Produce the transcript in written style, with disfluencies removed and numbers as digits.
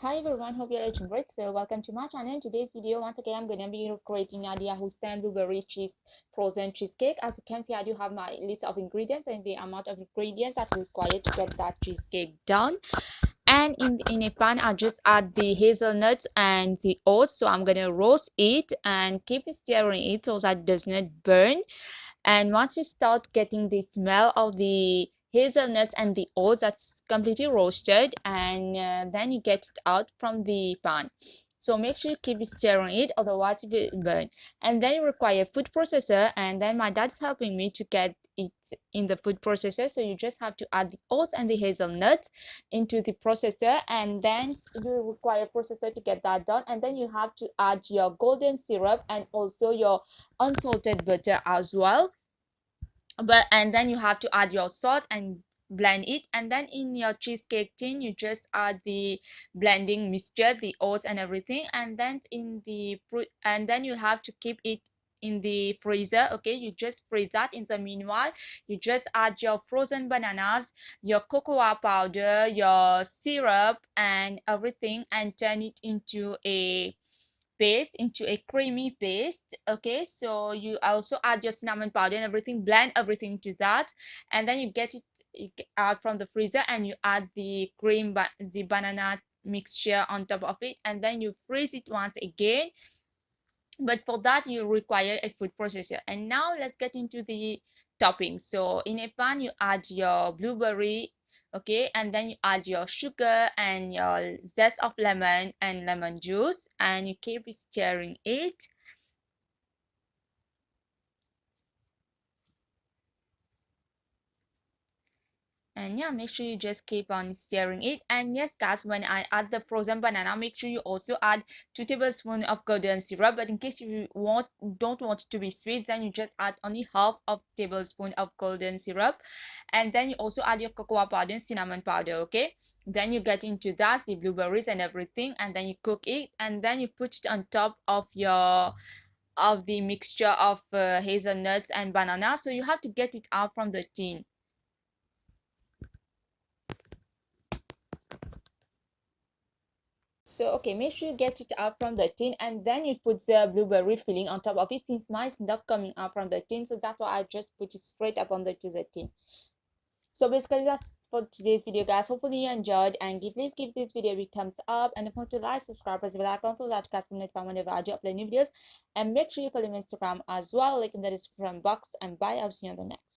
Hi everyone, hope you're doing great. So welcome to my channel. In today's video, once again, I'm gonna be creating Nadiya Hussain blueberry cheese frozen cheesecake. As you can see, I do have my list of ingredients and the amount of ingredients that required to get that cheesecake done. And in a pan, I'll just add the hazelnuts and the oats. So I'm gonna roast it and keep stirring it so that it does not burn. And once you start getting the smell of the hazelnuts and the oats that's completely roasted, and then you get it out from the pan. So make sure you keep stirring it, otherwise it will burn. And then you require food processor, and then my dad's helping me to get it in the food processor. So you just have to add the oats and the hazelnuts into the processor, and then you require processor to get that done. And then you have to add your golden syrup and also your unsalted butter as well. And then you have to add your salt and blend it. And then in your cheesecake tin, you just add the blending mixture, the oats and everything. And then you have to keep it in the freezer. Okay, you just freeze that. In the meanwhile, you just add your frozen bananas, your cocoa powder, your syrup and everything, and turn it into a paste, into a creamy paste. Okay, so you also add your cinnamon powder and everything, blend everything to that, and then you get it out from the freezer, and you add the the banana mixture on top of it, and then you freeze it once again. But for that you require a food processor. And now let's get into the toppings. So in a pan you add your blueberry, okay, and then you add your sugar and your zest of lemon and lemon juice, and you keep stirring it. And yeah, make sure you just keep on stirring it. And yes guys, when I add the frozen banana, make sure you also add 2 tablespoons of golden syrup. But in case you don't want it to be sweet, then you just add only half of tablespoon of golden syrup. And then you also add your cocoa powder and cinnamon powder. Okay, then you get into that the blueberries and everything, and then you cook it, and then you put it on top of the mixture of hazelnuts and banana. So you have to get it out from the tin. So okay, make sure you get it out from the tin, and then you put the blueberry filling on top of it. Since mine is not coming out from the tin, so that's why I just put it straight up on the tin. So basically that's for today's video guys. Hopefully you enjoyed, and please give this video a big thumbs up, and if you want to like, subscribe, press the bell icon so that you guys can notify whenever I do upload new videos. And make sure you follow me on Instagram as well, link in the description box. And bye, I'll see you on the next.